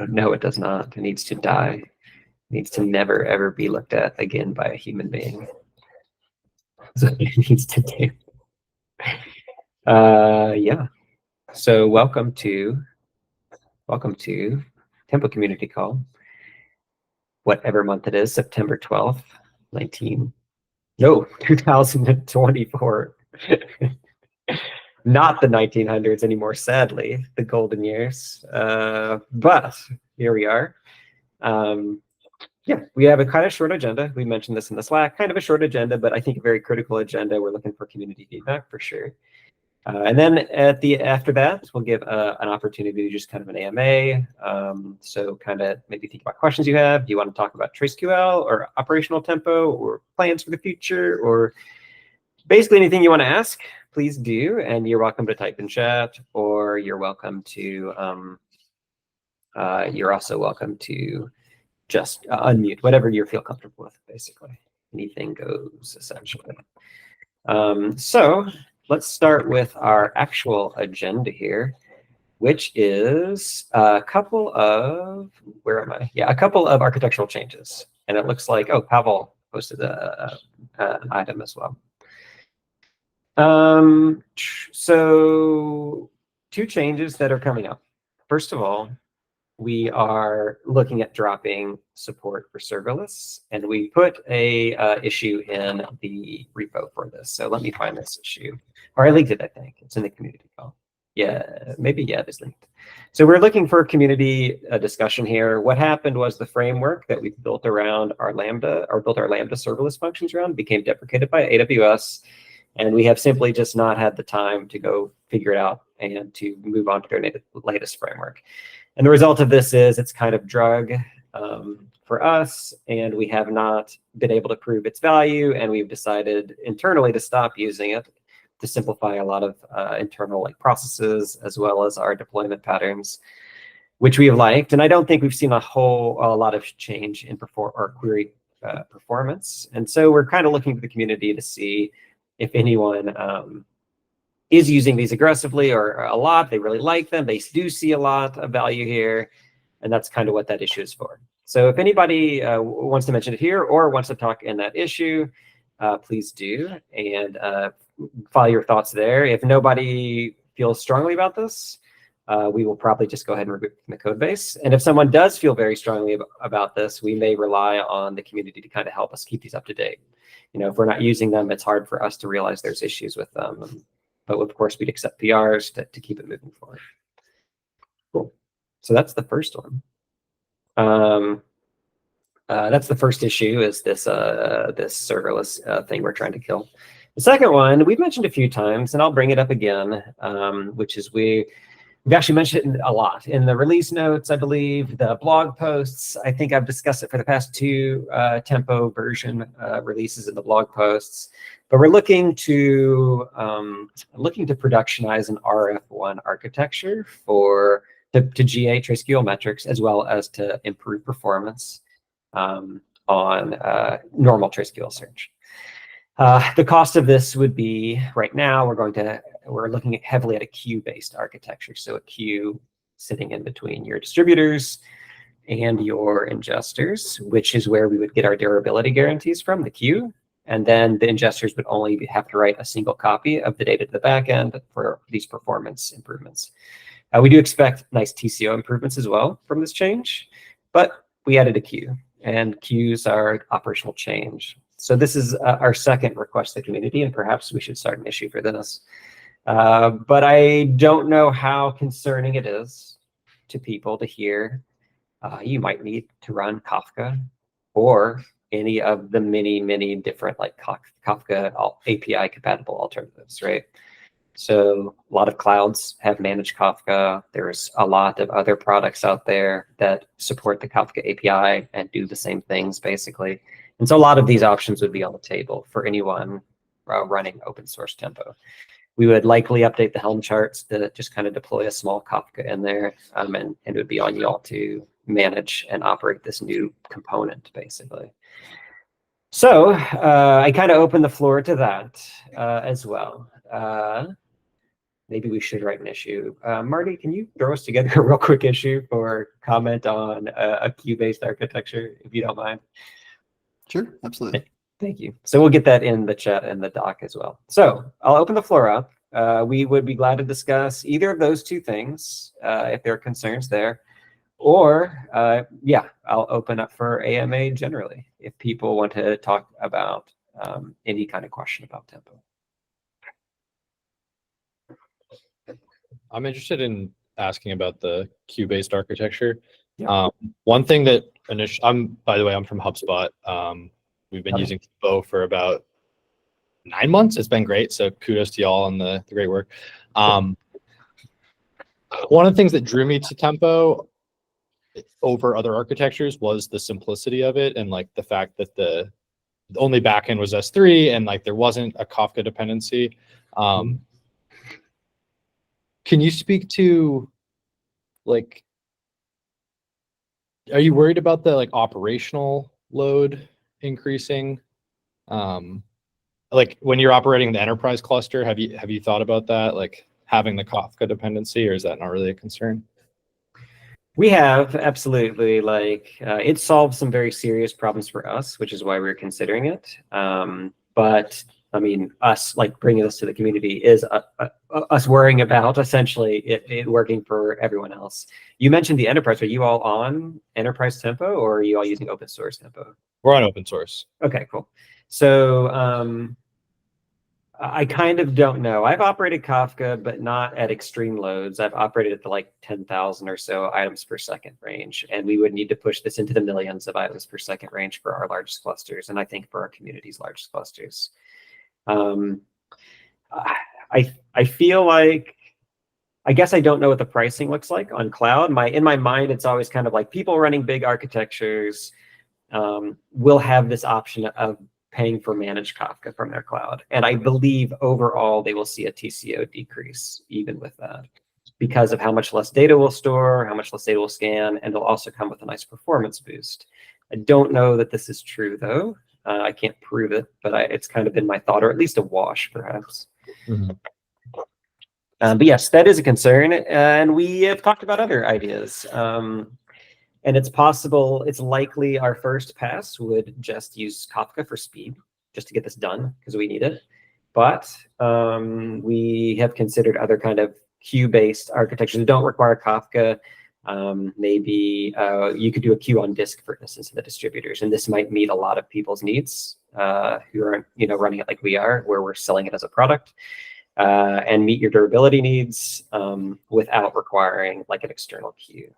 No, it does not. It needs to die. It needs to never, ever be looked at again by a human being. That's what it needs to do. Yeah. So welcome to Tempo Community Call. Whatever month it is, September 12th, 2024. Not the 1900s anymore, sadly, the golden years. But here we are. Yeah, we have a kind of short agenda. We mentioned this in the Slack, kind of a short agenda, but I think a very critical agenda. We're looking for community feedback for sure. And then after that, we'll give an opportunity to just kind of an AMA. So kind of maybe think about questions you have. Do you want to talk about TraceQL or operational tempo or plans for the future, or basically anything you want to ask, please do. And you're welcome to type in chat, or you're welcome to, you're also welcome to just unmute, whatever you feel comfortable with, basically. Anything goes, essentially. So let's start with our actual agenda here, which is a couple of, where am I? Yeah, a couple of architectural changes. And it looks like, oh, Pavel posted an item as well. So 2 changes that are coming up. First of all, we are looking at dropping support for serverless, and we put a issue in the repo for this. So let me find this issue, or I linked it, I think. It's in the community call. Yeah, maybe, yeah, it is linked. So we're looking for community discussion here. What happened was the framework that we built around our Lambda, or built our Lambda serverless functions around, became deprecated by AWS. And we have simply just not had the time to go figure it out and to move on to their latest framework. And the result of this is it's kind of drug for us, and we have not been able to prove its value, and we've decided internally to stop using it to simplify a lot of internal processes, as well as our deployment patterns, which we have liked. And I don't think we've seen a lot of change in query performance. And so we're kind of looking to the community to see if anyone is using these aggressively or a lot. They really like them. They do see a lot of value here. And that's kind of what that issue is for. So if anybody wants to mention it here or wants to talk in that issue, please do. And file your thoughts there. If nobody feels strongly about this, we will probably just go ahead and remove it from the code base. And if someone does feel very strongly about this, we may rely on the community to kind of help us keep these up to date. You know, if we're not using them, it's hard for us to realize there's issues with them. But of course, we'd accept PRs to keep it moving forward. Cool. So that's the first one. That's the first issue, is this this serverless thing we're trying to kill. The second one we've mentioned a few times, and I'll bring it up again, which is we've actually mentioned it a lot in the release notes, I believe, the blog posts. I think I've discussed it for the past 2 Tempo version releases in the blog posts. But we're looking to productionize an RF1 architecture to GA TraceQL metrics, as well as to improve performance on normal TraceQL search. The cost of this would be, right now, we're looking heavily at a queue-based architecture. So a queue sitting in between your distributors and your ingesters, which is where we would get our durability guarantees from, the queue. And then the ingesters would only have to write a single copy of the data to the backend for these performance improvements. We do expect nice TCO improvements as well from this change, but we added a queue, and queues are operational change. So this is our second request to the community, and perhaps we should start an issue for this. But I don't know how concerning it is to people to hear you might need to run Kafka or any of the many different Kafka API compatible alternatives, right? So a lot of clouds have managed Kafka. There's a lot of other products out there that support the Kafka API and do the same things, basically. And so a lot of these options would be on the table for anyone running open source Tempo. We would likely update the Helm charts to just kind of deploy a small Kafka in there, and it would be on y'all to manage and operate this new component, basically. So I kind of open the floor to that as well. maybe we should write an issue. Marty, can you throw us together a real quick issue for comment on a queue-based architecture, if you don't mind? Sure, absolutely. Thank you. So we'll get that in the chat and the doc as well. So I'll open the floor up. We would be glad to discuss either of those two things if there are concerns there. Or, yeah, I'll open up for AMA generally if people want to talk about any kind of question about tempo. I'm interested in asking about the queue-based architecture. Yeah. One thing that by the way, I'm from HubSpot. We've been using Tempo for about 9 months. It's been great. So kudos to y'all on the great work. One of the things that drew me to Tempo over other architectures was the simplicity of it, and like the fact that the only backend was S3 and like there wasn't a Kafka dependency. Can you speak to, like, are you worried about the like operational load increasing? Like when you're operating the enterprise cluster, have you thought about that, like having the Kafka dependency, or is that not really a concern? We have, absolutely. Like it solves some very serious problems for us, which is why we're considering it. But I mean, us like bringing this to the community is us worrying about essentially it working for everyone else. You mentioned the enterprise. Are you all on enterprise Tempo, or are you all using open source Tempo? We're on open source. Okay, cool. So I kind of don't know. I've operated Kafka, but not at extreme loads. I've operated at the like 10,000 or so items per second range, and we would need to push this into the millions of items per second range for our largest clusters, and I think for our community's largest clusters. I feel like, I guess I don't know what the pricing looks like on cloud. In my mind, it's always kind of like people running big architectures will have this option of paying for managed Kafka from their cloud. And I believe overall they will see a TCO decrease even with that, because of how much less data we'll store, how much less data we'll scan, and it'll also come with a nice performance boost. I don't know that this is true though. I can't prove it, but it's kind of been my thought, or at least a wash perhaps. Mm-hmm. But yes, that is a concern. And we have talked about other ideas. And it's possible, it's likely our first pass would just use Kafka for speed, just to get this done, because we need it. But we have considered other kind of queue-based architectures that don't require Kafka. Maybe you could do a queue on disk, for instance, in the distributors, and this might meet a lot of people's needs who aren't, running it like we are, where we're selling it as a product, and meet your durability needs without requiring like an external queue.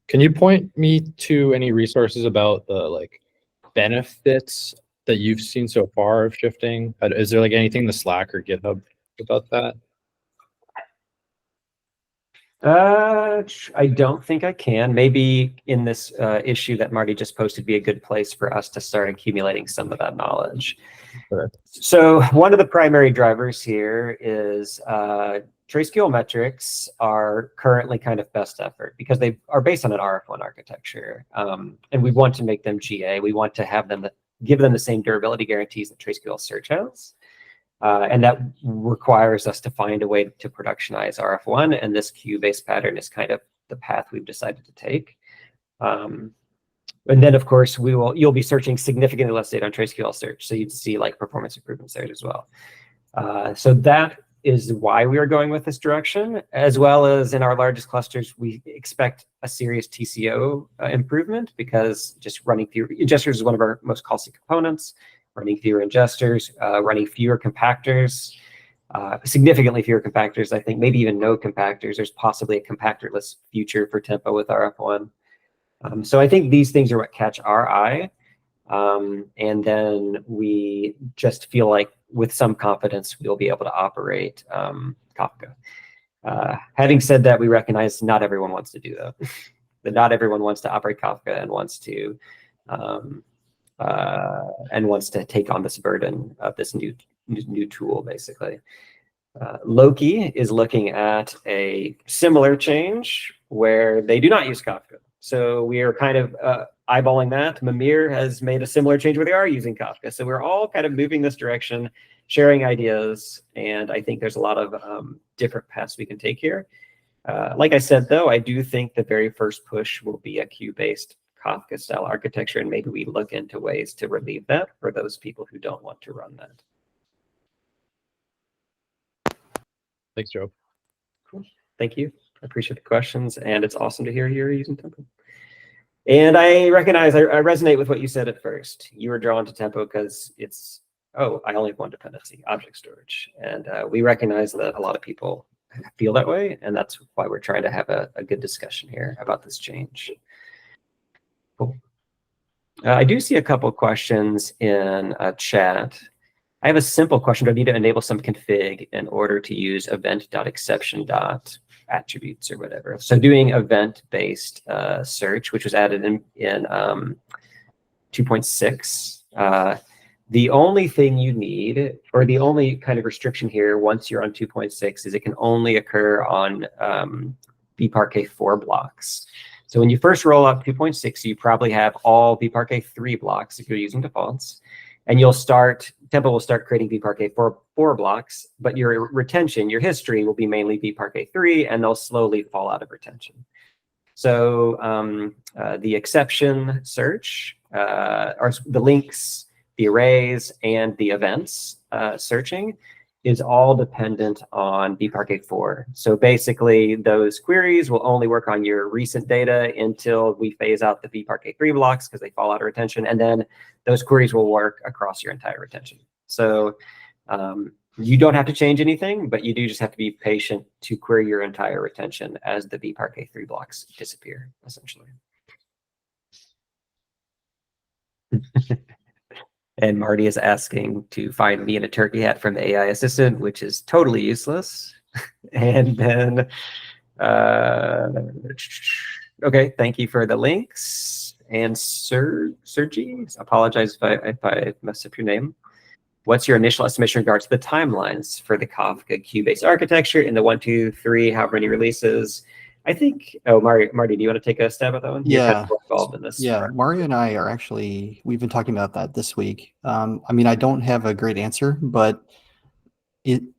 Can you point me to any resources about the like benefits that you've seen so far of shifting? Is there like anything in the Slack or GitHub about that? I don't think I can. Maybe in this issue that Marty just posted be a good place for us to start accumulating some of that knowledge. Sure. So one of the primary drivers here is TraceQL metrics are currently kind of best effort because they are based on an RF1 architecture. And we want to make them GA. We want to have them, give them the same durability guarantees that TraceQL Search has. And that requires us to find a way to productionize RF1, and this queue-based pattern is kind of the path we've decided to take. And then, of course, you'll be searching significantly less data on TraceQL Search, so you'd see like performance improvements there as well. So that is why we are going with this direction, as well as in our largest clusters, we expect a serious TCO improvement, because just running fewer ingestors is one of our most costly components. Running fewer ingestors, running fewer compactors, significantly fewer compactors. I think maybe even no compactors. There's possibly a compactorless future for Tempo with RF1. So I think these things are what catch our eye. And then we just feel like with some confidence, we'll be able to operate Kafka. Having said that, we recognize not everyone wants to do that. But not everyone wants to operate Kafka and wants to take on this burden of this new tool, basically. Loki is looking at a similar change where they do not use Kafka. So we are kind of eyeballing that. Mimir has made a similar change where they are using Kafka. So we're all kind of moving this direction, sharing ideas, and I think there's a lot of different paths we can take here. Like I said, though, I do think the very first push will be a queue-based Kafka-style architecture, and maybe we look into ways to relieve that for those people who don't want to run that. Thanks, Joe. Cool. Thank you. I appreciate the questions, and it's awesome to hear you're using Tempo. And I recognize I resonate with what you said at first. You were drawn to Tempo because it's, oh, I only have one dependency, object storage. And we recognize that a lot of people feel that way, and that's why we're trying to have a good discussion here about this change. Cool. I do see a couple questions in chat. I have a simple question. Do I need to enable some config in order to use event.exception.attributes or whatever? So doing event-based search, which was added in 2.6, the only thing you need, or the only kind of restriction here once you're on 2.6, is it can only occur on vParquet 4 blocks. So when you first roll out 2.6, you probably have all vParquet 3 blocks if you're using defaults. And Tempo will start creating vParquet 4 blocks, but your retention, your history will be mainly vParquet 3, and they'll slowly fall out of retention. So the exception search, or the links, the arrays, and the events searching is all dependent on vParquet 4. So basically, those queries will only work on your recent data until we phase out the vParquet 3 blocks because they fall out of retention, and then those queries will work across your entire retention. So you don't have to change anything, but you do just have to be patient to query your entire retention as the vParquet 3 blocks disappear, essentially. And Marty is asking to find me in a turkey hat from the AI assistant, which is totally useless. And then, okay, thank you for the links. And Sergi, apologize if I messed up your name. What's your initial estimation in regards to the timelines for the Kafka queue-based architecture in the 1, 2, 3, how many releases? I think, oh, Marty, do you want to take a stab at that one? Yeah. You're kind of involved in this. Yeah, Mario and I are actually, we've been talking about that this week. I mean, I don't have a great answer, but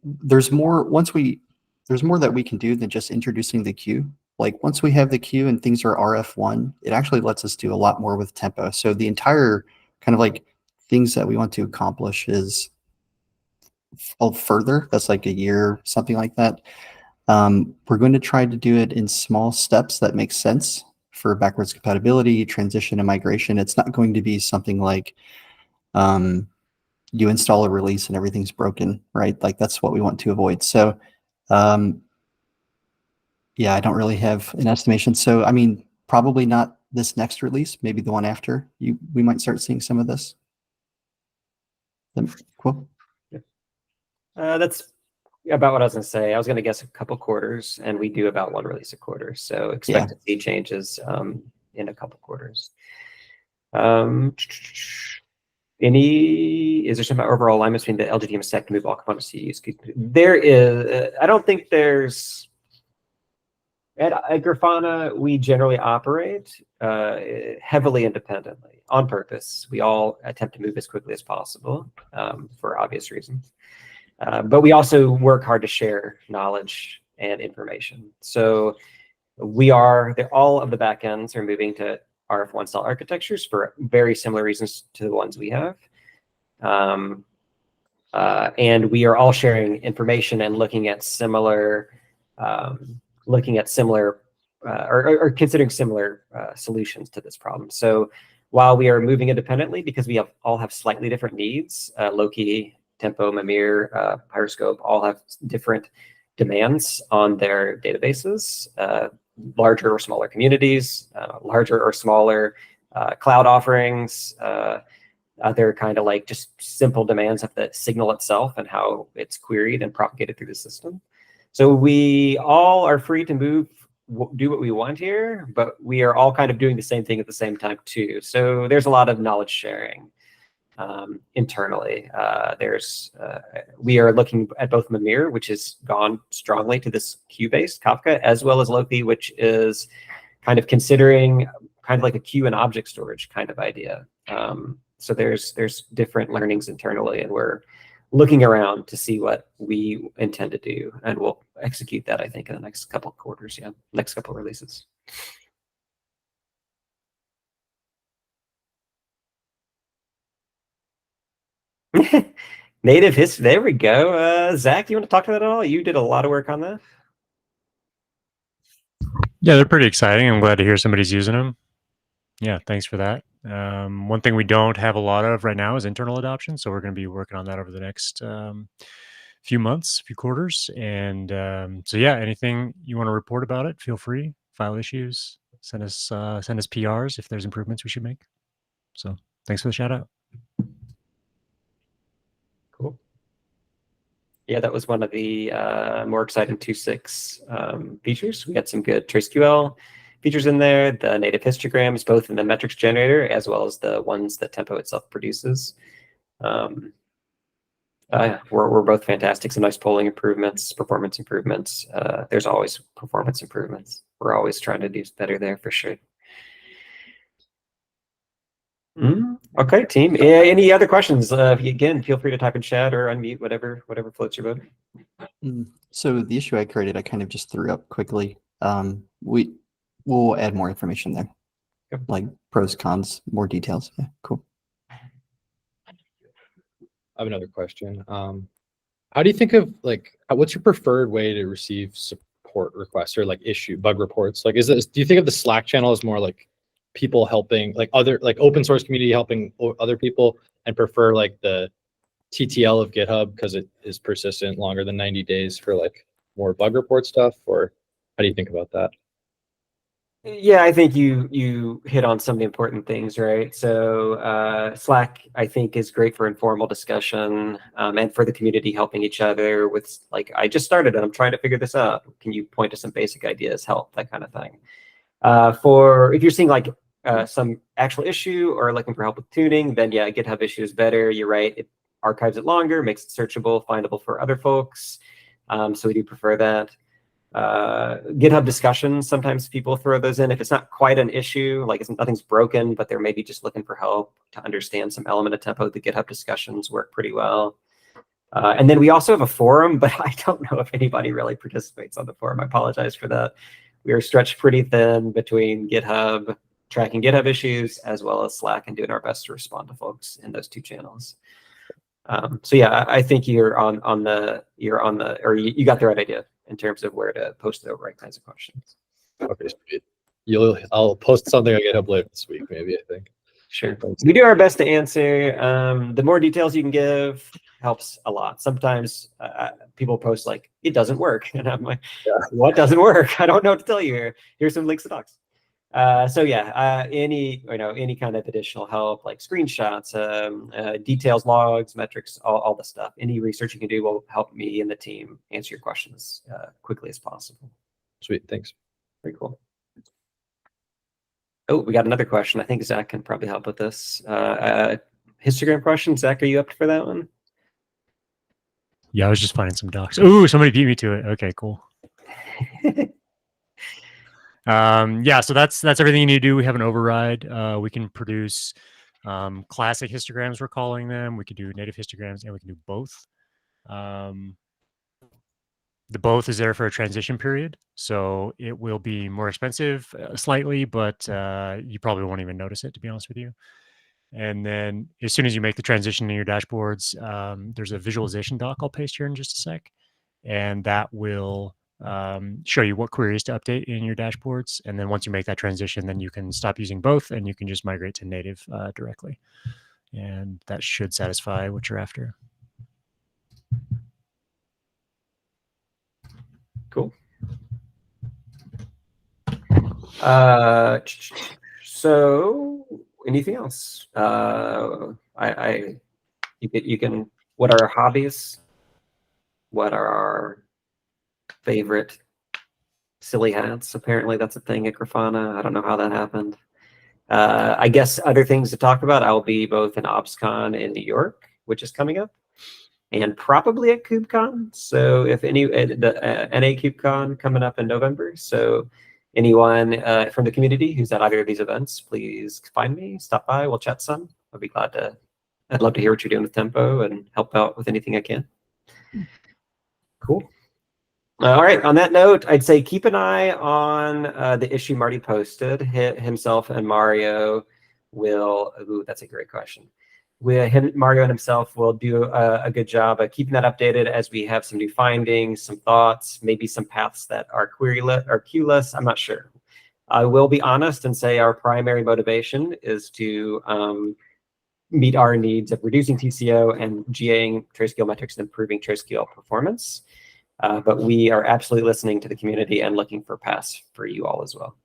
there's more that we can do than just introducing the queue. Like once we have the queue and things are RF1, it actually lets us do a lot more with Tempo. So the entire kind of like things that we want to accomplish is further. That's like a year, something like that. We're going to try to do it in small steps that make sense for backwards compatibility, transition, and migration. It's not going to be something like you install a release and everything's broken, right? Like that's what we want to avoid. So yeah, I don't really have an estimation. So I mean, probably not this next release, maybe the one after. We might start seeing some of this. Cool. Yeah. That's about what I was going to say. I was going to guess a couple quarters, and we do about 1 release a quarter. So expect to see changes in a couple quarters. Is there some overall alignment between the LGDM stack to move all components to use? There is. I don't think there's. At Grafana, we generally operate heavily independently on purpose. We all attempt to move as quickly as possible for obvious reasons. But we also work hard to share knowledge and information. So all of the backends are moving to RF1 style architectures for very similar reasons to the ones we have. And we are all sharing information and looking at similar, or considering similar solutions to this problem. So while we are moving independently because we all have slightly different needs, Loki, Tempo, Mimir, Pyroscope all have different demands on their databases, larger or smaller communities, larger or smaller cloud offerings, other kind of like just simple demands of the signal itself and how it's queried and propagated through the system. So we all are free to do what we want here, but we are all kind of doing the same thing at the same time too. So there's a lot of knowledge sharing internally. We are looking at both Mimir, which has gone strongly to this queue-based Kafka, as well as Loki, which is kind of considering kind of like a queue and object storage kind of idea. So there's different learnings internally, and we're looking around to see what we intend to do, and we'll execute that, I think, in the next couple of quarters. Yeah, next couple of releases. Native history. There we go. Zach, you want to talk to that at all? You did a lot of work on that. Yeah, they're pretty exciting. I'm glad to hear somebody's using them. Yeah, thanks for that. One thing we don't have a lot of right now is internal adoption, so we're going to be working on that over the next few months, few quarters. And so yeah, anything you want to report about it, feel free. File issues, send us PRs if there's improvements we should make. So thanks for the shout out. Cool. Yeah, that was one of the more exciting 2.6 features. We got some good TraceQL features in there, the native histograms, both in the metrics generator as well as the ones that Tempo itself produces. We're both fantastic. Some nice polling improvements, performance improvements. There's always performance improvements. We're always trying to do better there for sure. Okay, team. Any other questions? Again, feel free to type in chat or unmute, whatever floats your boat. So the issue I created, I kind of just threw up quickly. We'll add more information there, Yep. like pros, cons, more details. Yeah, cool. I have another question. How do you think of what's your preferred way to receive support requests or issue bug reports? Do you think of the Slack channel as more like people helping, other open source community helping other people, and prefer the TTL of GitHub because it is persistent longer than 90 days for more bug report stuff? Or how do you think about that? Yeah, I think you hit on some of the important things, right? So Slack, I think, is great for informal discussion and for the community helping each other with I just started and I'm trying to figure this out. Can you point to some basic ideas, help, that kind of thing. For if you're seeing some actual issue or looking for help with tuning, then yeah, GitHub issue is better. You're right. It archives it longer, makes it searchable, findable for other folks. So we do prefer that. GitHub discussions, sometimes people throw those in if it's not quite an issue, nothing's broken, but they're maybe just looking for help to understand some element of Tempo. The GitHub discussions work pretty well. And then we also have a forum, but I don't know if anybody really participates on the forum. I apologize for that. We are stretched pretty thin between GitHub, tracking GitHub issues, as well as Slack, and doing our best to respond to folks in those two channels. So yeah, I think you got the right idea in terms of where to post the right kinds of questions. Okay, sweet. I'll post something on GitHub later this week, maybe, I think. Sure. We do our best to answer. The more details you can give helps a lot. Sometimes people post it doesn't work, and I'm like, yeah. What doesn't work? I don't know what to tell you here. Here's some links to docs. So yeah, any kind of additional help, like screenshots, details, logs, metrics, all the stuff. Any research you can do will help me and the team answer your questions quickly as possible. Sweet, thanks. Very cool. Oh, we got another question. I think Zach can probably help with this. Histogram question. Zach, are you up for that one? Yeah, I was just finding some docs. Ooh, somebody beat me to it. Okay, cool. Yeah, so that's everything you need to do. We have an override. We can produce classic histograms, we're calling them. We can do native histograms, and we can do both. The both is there for a transition period, so it will be more expensive slightly, but you probably won't even notice it, to be honest with you. And then as soon as you make the transition in your dashboards, there's a visualization doc I'll paste here in just a sec, and that will show you what queries to update in your dashboards. And then once you make that transition, then you can stop using both and you can just migrate to native directly. And that should satisfy what you're after. Cool. So anything else? You can, what are our hobbies? What are our favorite silly hats? Apparently that's a thing at Grafana. I don't know how that happened. I guess other things to talk about, I'll be both in ObsCon in New York, which is coming up, and probably at KubeCon. So if the NA KubeCon coming up in November. So Anyone from the community who's at either of these events, please find me, stop by, we'll chat some. I'd love to hear what you're doing with Tempo and help out with anything I can. Cool. All right, on that note, I'd say keep an eye on the issue Marty posted. Himself and Mario will, ooh, that's a great question. Mario and himself will do a good job of keeping that updated as we have some new findings, some thoughts, maybe some paths that are queryless or queueless. I'm not sure. I will be honest and say our primary motivation is to meet our needs of reducing TCO and GAing trace-scale metrics and improving trace-scale performance. But we are absolutely listening to the community and looking for paths for you all as well.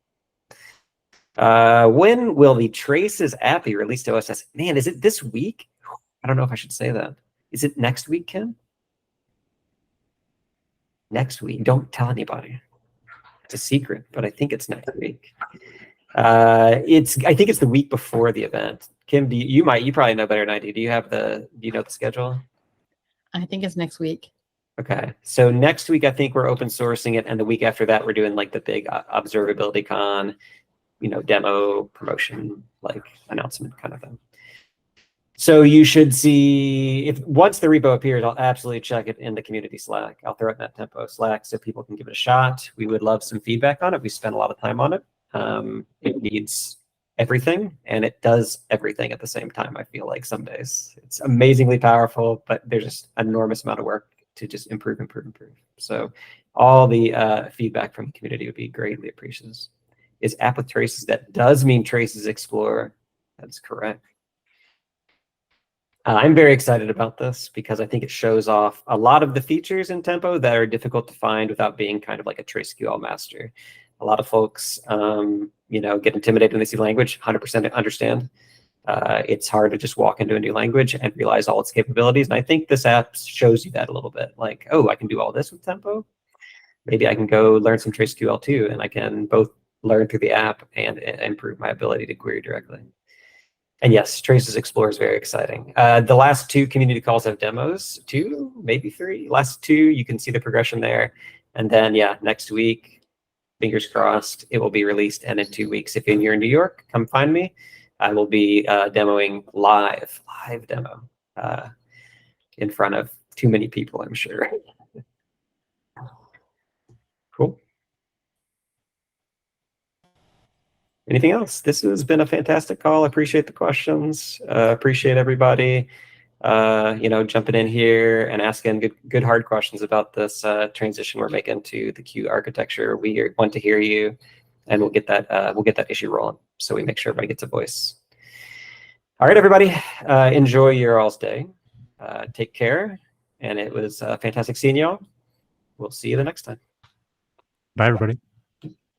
When will the Traces app be released to OSS? Man, is it this week? I don't know if I should say that. Is it next week, Ken? Next week. Don't tell anybody. It's a secret, but I think it's next week. I think it's the week before the event. Kim, you probably know better than I do. Do you know the schedule? I think it's next week. Okay, so next week I think we're open sourcing it, and the week after that we're doing like the big observability con, demo, promotion, like announcement kind of thing. So you should see, once the repo appears, I'll absolutely check it in the community Slack. I'll throw it in that Tempo Slack so people can give it a shot. We would love some feedback on it. We spent a lot of time on it. It needs everything, and it does everything at the same time, I feel like some days. It's amazingly powerful, but there's just an enormous amount of work to just improve. So all the feedback from the community would be greatly appreciated. Is app with traces, that does mean Traces Explorer. That's correct. I'm very excited about this because I think it shows off a lot of the features in Tempo that are difficult to find without being kind of like a TraceQL master. A lot of folks, get intimidated when they see language. 100% understand. It's hard to just walk into a new language and realize all its capabilities. And I think this app shows you that a little bit. Like, oh, I can do all this with Tempo. Maybe I can go learn some TraceQL too, and I can both learn through the app and improve my ability to query directly. And yes, Traces Explorer is very exciting. The last 2 community calls have demos, 2, maybe 3. Last 2, you can see the progression there. And then, yeah, next week, fingers crossed, it will be released. And in 2 weeks, if you're in New York, come find me. I will be demoing live demo in front of too many people, I'm sure. Cool. Anything else? This has been a fantastic call. I appreciate the questions. Appreciate everybody, jumping in here and asking good hard questions about this transition we're making to the Q architecture. We want to hear you, and we'll get that issue rolling. So we make sure everybody gets a voice. All right, everybody, enjoy your all's day. Take care, and it was fantastic seeing y'all. We'll see you the next time. Bye, everybody.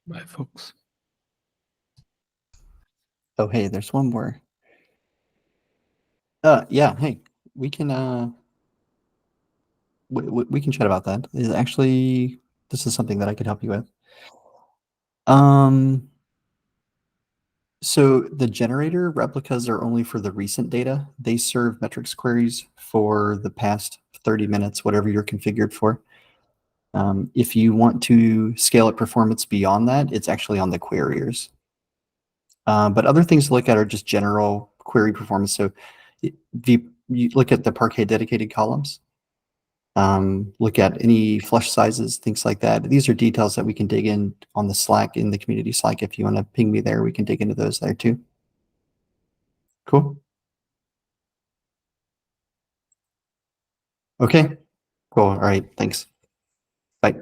Bye, folks. Oh, hey, there's one more. Yeah, hey, we can we can chat about that. This is something that I could help you with. So the generator replicas are only for the recent data. They serve metrics queries for the past 30 minutes, whatever you're configured for. If you want to scale up performance beyond that, it's actually on the queriers. But other things to look at are just general query performance. So you look at the Parquet dedicated columns, look at any flush sizes, things like that. These are details that we can dig in on the Slack, in the community Slack. If you want to ping me there, we can dig into those there too. Cool. Okay, cool. All right, thanks. Bye.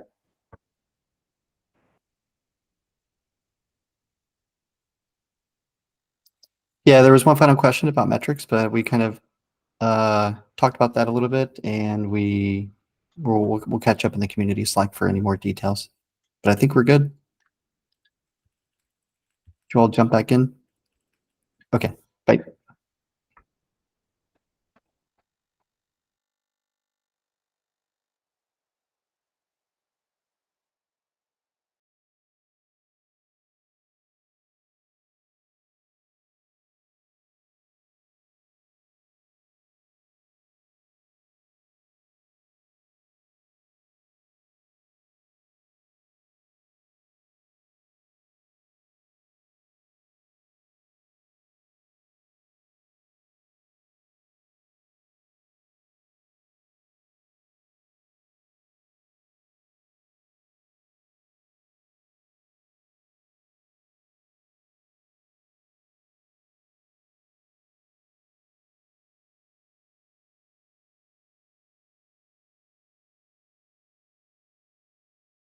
Yeah, there was one final question about metrics, but we kind of talked about that a little bit, and we'll catch up in the community Slack for any more details. But I think we're good. Should we all jump back in? Okay, bye.